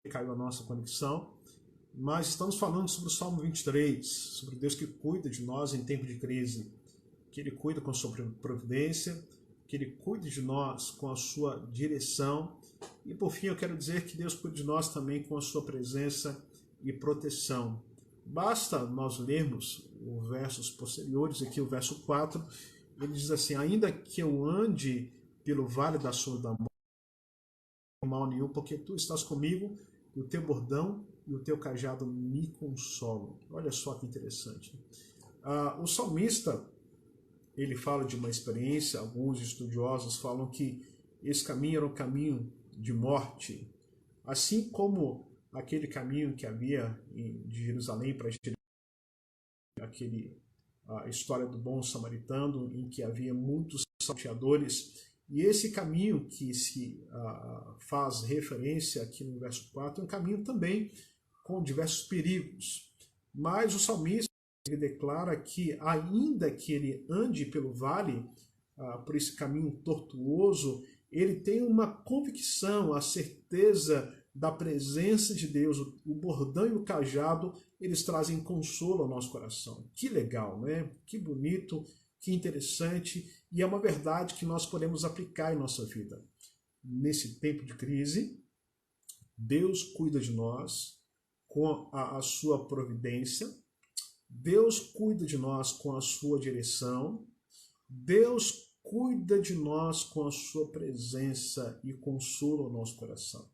caiu a nossa conexão, mas estamos falando sobre o Salmo 23, sobre Deus que cuida de nós em tempo de crise, que Ele cuida com a sua providência, que Ele cuida de nós com a sua direção, e por fim eu quero dizer que Deus cuida de nós também com a sua presença e proteção. Basta nós lermos os versos posteriores, aqui o verso 4, ele diz assim: ainda que eu ande pelo vale da sombra da morte, não mal nenhum, porque tu estás comigo, e o teu bordão e o teu cajado me consolam. Olha só que interessante. O salmista, ele fala de uma experiência, alguns estudiosos falam que esse caminho era um caminho de morte, assim como aquele caminho que havia de Jerusalém para a história do bom samaritano, em que havia muitos salteadores. E esse caminho que se faz referência aqui no verso 4 é um caminho também com diversos perigos. Mas o salmista ele declara que, ainda que ele ande pelo vale, por esse caminho tortuoso, ele tem uma convicção, a certeza da presença de Deus. O bordão e o cajado, eles trazem consolo ao nosso coração. Que legal, né? Que bonito, que interessante, e é uma verdade que nós podemos aplicar em nossa vida. Nesse tempo de crise, Deus cuida de nós com a sua providência, Deus cuida de nós com a sua direção, Deus cuida de nós com a sua presença e consola o nosso coração.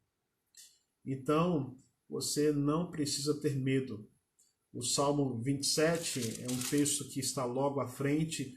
Então, você não precisa ter medo. O Salmo 27 é um texto que está logo à frente.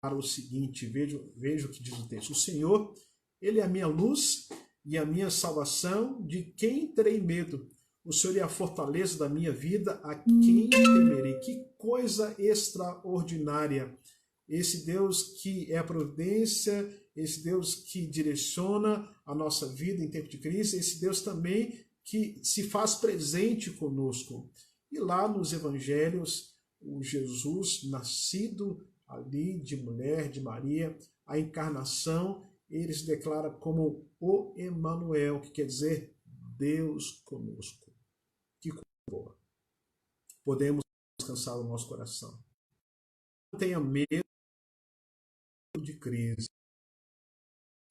Para o seguinte, veja o que diz o texto. O Senhor, Ele é a minha luz e a minha salvação, de quem terei medo? O Senhor é a fortaleza da minha vida, a quem temerei? Que coisa extraordinária! Esse Deus que é a providência, esse Deus que direciona a nossa vida em tempo de crise, esse Deus também que se faz presente conosco. E lá nos evangelhos, o Jesus nascido ali de mulher, de Maria, a encarnação, ele se declara como o Emanuel, que quer dizer Deus conosco. Que coisa boa. Podemos descansar o nosso coração. Não tenha medo de crise,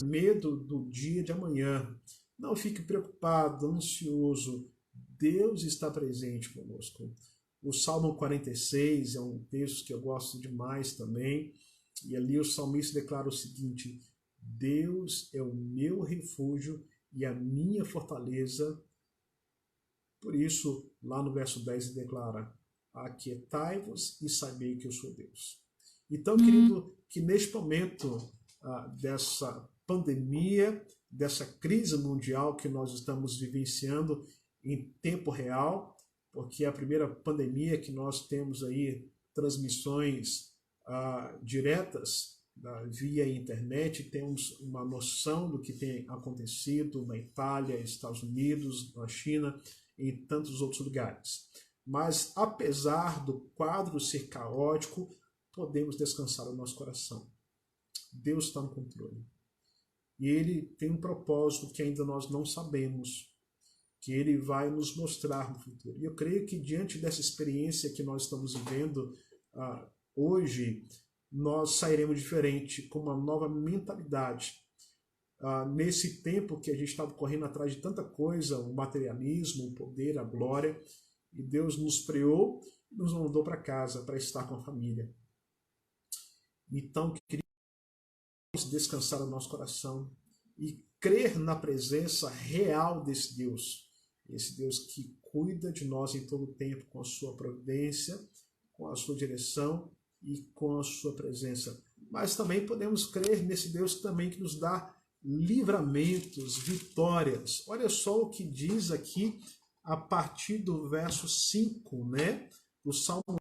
medo do dia de amanhã. Não fique preocupado, ansioso. Deus está presente conosco. O Salmo 46 é um texto que eu gosto demais também. E ali o salmista declara o seguinte: Deus é o meu refúgio e a minha fortaleza. Por isso, lá no verso 10 ele declara: aquietai-vos e sabei que eu sou Deus. Então, querido, que neste momento dessa pandemia, dessa crise mundial que nós estamos vivenciando em tempo real, porque é a primeira pandemia que nós temos aí transmissões diretas via internet, temos uma noção do que tem acontecido na Itália, Estados Unidos, na China e em tantos outros lugares. Mas apesar do quadro ser caótico, podemos descansar o nosso coração. Deus está no controle. E Ele tem um propósito que ainda nós não sabemos, que Ele vai nos mostrar no futuro. E eu creio que diante dessa experiência que nós estamos vivendo hoje, nós sairemos diferente, com uma nova mentalidade. Nesse tempo que a gente estava correndo atrás de tanta coisa, o materialismo, o poder, a glória, e Deus nos preou e nos mandou para casa para estar com a família. Então, queríamos descansar o nosso coração e crer na presença real desse Deus. Esse Deus que cuida de nós em todo o tempo com a sua providência, com a sua direção e com a sua presença. Mas também podemos crer nesse Deus também que nos dá livramentos, vitórias. Olha só o que diz aqui a partir do verso 5, né? O Salmo: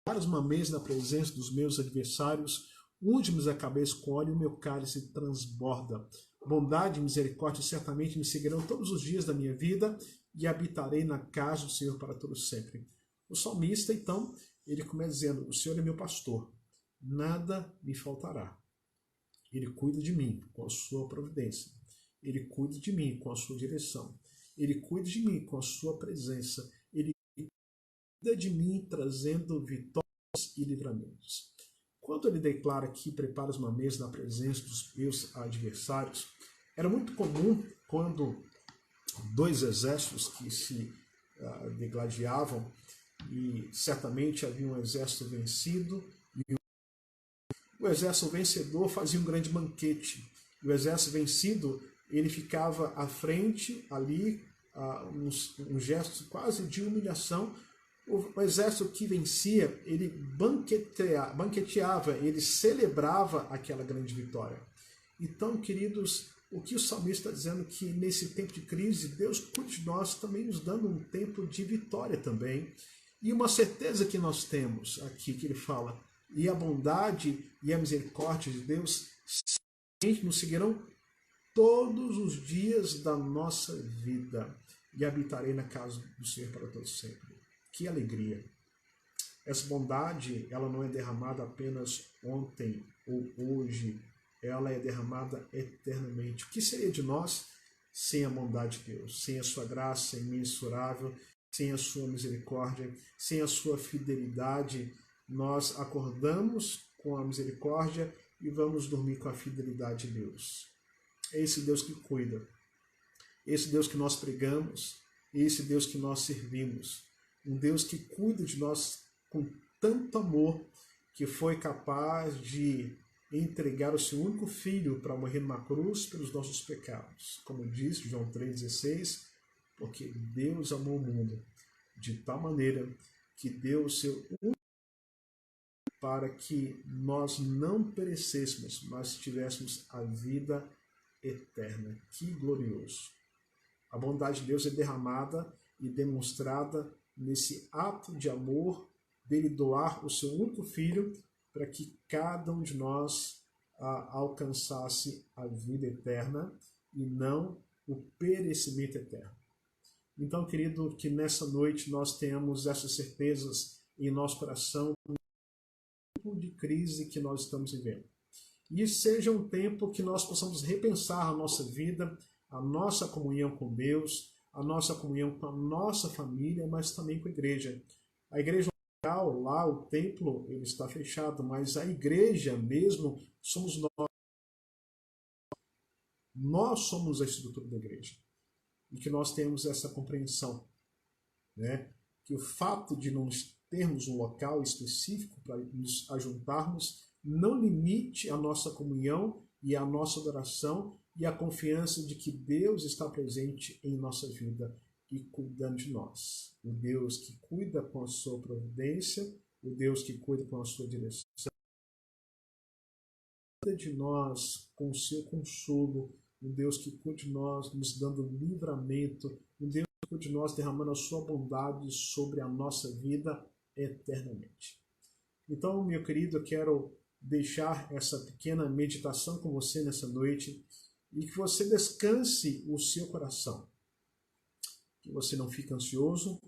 vários mamês na presença dos meus adversários, unge-me a cabeça com óleo e o meu cálice transborda. Bondade e misericórdia certamente me seguirão todos os dias da minha vida e habitarei na casa do Senhor para todo sempre. O salmista, então, ele começa dizendo: o Senhor é meu pastor, nada me faltará. Ele cuida de mim com a sua providência. Ele cuida de mim com a sua direção. Ele cuida de mim com a sua presença. Ele cuida de mim trazendo vitórias e livramentos. Quando ele declara que prepara uma mesa na presença dos meus adversários, era muito comum quando dois exércitos que se degladiavam, e certamente havia um exército vencido, e o exército vencedor fazia um grande banquete. E o exército vencido, ele ficava à frente ali, um gesto quase de humilhação. O exército que vencia, ele banqueteava, ele celebrava aquela grande vitória. Então, queridos, o que o salmista está dizendo que nesse tempo de crise, Deus cuida de nós, também nos dando um tempo de vitória também. E uma certeza que nós temos aqui, que ele fala, e a bondade e a misericórdia de Deus nos seguirão todos os dias da nossa vida, e habitarei na casa do Senhor para todos sempre. Que alegria! Essa bondade, ela não é derramada apenas ontem ou hoje, ela é derramada eternamente. O que seria de nós sem a bondade de Deus, sem a sua graça imensurável, sem a sua misericórdia, sem a sua fidelidade? Nós acordamos com a misericórdia e vamos dormir com a fidelidade de Deus. É esse Deus que cuida, esse Deus que nós pregamos, esse Deus que nós servimos. Um Deus que cuida de nós com tanto amor que foi capaz de entregar o seu único filho para morrer numa cruz pelos nossos pecados. Como diz João 3,16, porque Deus amou o mundo de tal maneira que deu o seu único para que nós não perecêssemos, mas tivéssemos a vida eterna. Que glorioso! A bondade de Deus é derramada e demonstrada nesse ato de amor dele doar o seu único filho para que cada um de nós alcançasse a vida eterna e não o perecimento eterno. Então, querido, que nessa noite nós tenhamos essas certezas em nosso coração no tempo de crise que nós estamos vivendo. E seja um tempo que nós possamos repensar a nossa vida, a nossa comunhão com Deus, a nossa comunhão com a nossa família, mas também com a igreja. A igreja local, lá o templo, ele está fechado, mas a igreja mesmo somos nós. Nós somos a estrutura da igreja. E que nós temos essa compreensão, né? Que o fato de não termos um local específico para nos ajuntarmos não limite a nossa comunhão e a nossa adoração e a confiança de que Deus está presente em nossa vida e cuidando de nós. O Deus que cuida com a sua providência, o Deus que cuida com a sua direção, cuida de nós com o seu consolo, um Deus que cuida de nós nos dando livramento, um Deus que cuida de nós derramando a sua bondade sobre a nossa vida eternamente. Então, meu querido, eu quero deixar essa pequena meditação com você nessa noite e que você descanse o seu coração. Que você não fique ansioso,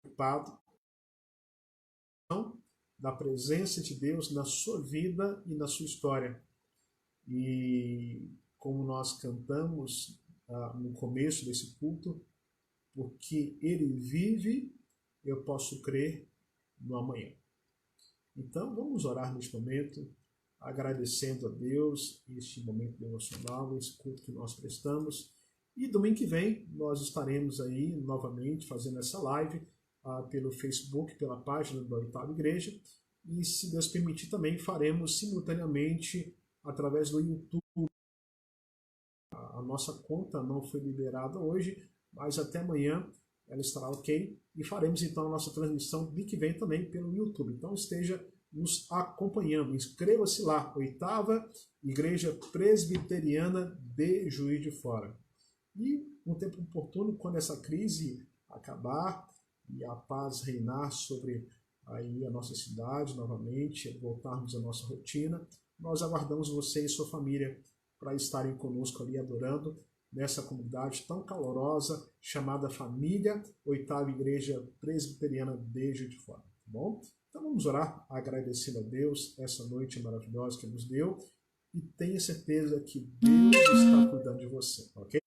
preocupado, da presença de Deus na sua vida e na sua história. E como nós cantamos no começo desse culto, porque Ele vive, eu posso crer no amanhã. Então, vamos orar neste momento, agradecendo a Deus este momento devocional, esse culto que nós prestamos. E domingo que vem nós estaremos aí novamente fazendo essa live pelo Facebook, pela página da Oitava Igreja. E, se Deus permitir, também faremos simultaneamente através do YouTube. A nossa conta não foi liberada hoje, mas até amanhã ela estará ok. E faremos então a nossa transmissão domingo que vem também pelo YouTube. Então esteja nos acompanhando. Inscreva-se lá, Oitava Igreja Presbiteriana de Juiz de Fora. E no tempo oportuno, quando essa crise acabar e a paz reinar sobre aí a nossa cidade novamente, voltarmos à nossa rotina, nós aguardamos você e sua família para estarem conosco ali adorando nessa comunidade tão calorosa chamada Família Oitava Igreja Presbiteriana de Juiz de Fora. Tá bom? Então vamos orar agradecendo a Deus essa noite maravilhosa que nos deu e tenha certeza que Deus está cuidando de você, ok?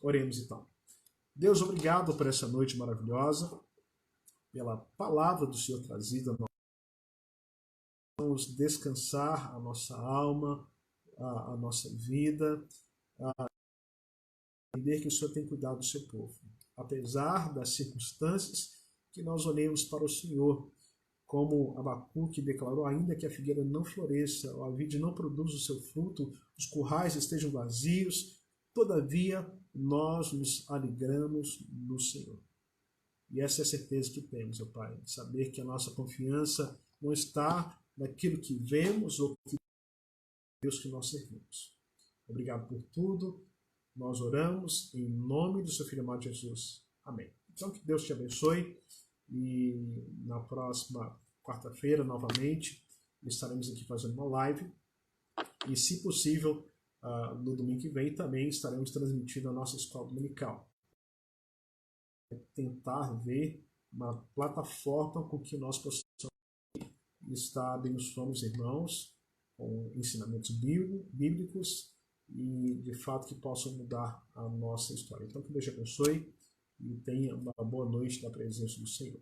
Oremos então. Deus, obrigado por essa noite maravilhosa, pela palavra do Senhor trazida. Vamos descansar a nossa alma, a nossa vida, entender que o Senhor tem cuidado do seu povo. Apesar das circunstâncias, que nós olhemos para o Senhor, como Abacuque declarou, ainda que a figueira não floresça, a vide não produza o seu fruto, os currais estejam vazios, todavia nós nos alegramos no Senhor. E essa é a certeza que temos, ó Pai, saber que a nossa confiança não está naquilo que vemos ou que Deus que nós servimos. Obrigado por tudo. Nós oramos em nome do seu Filho amado Jesus. Amém. Então que Deus te abençoe e na próxima quarta-feira, novamente, estaremos aqui fazendo uma live e, se possível, no domingo que vem também estaremos transmitindo a nossa escola dominical. Tentar ver uma plataforma com que nós possamos estar abençoando os irmãos com ensinamentos bíblicos e, de fato, que possam mudar a nossa história. Então, que Deus te abençoe e tenha uma boa noite na presença do Senhor.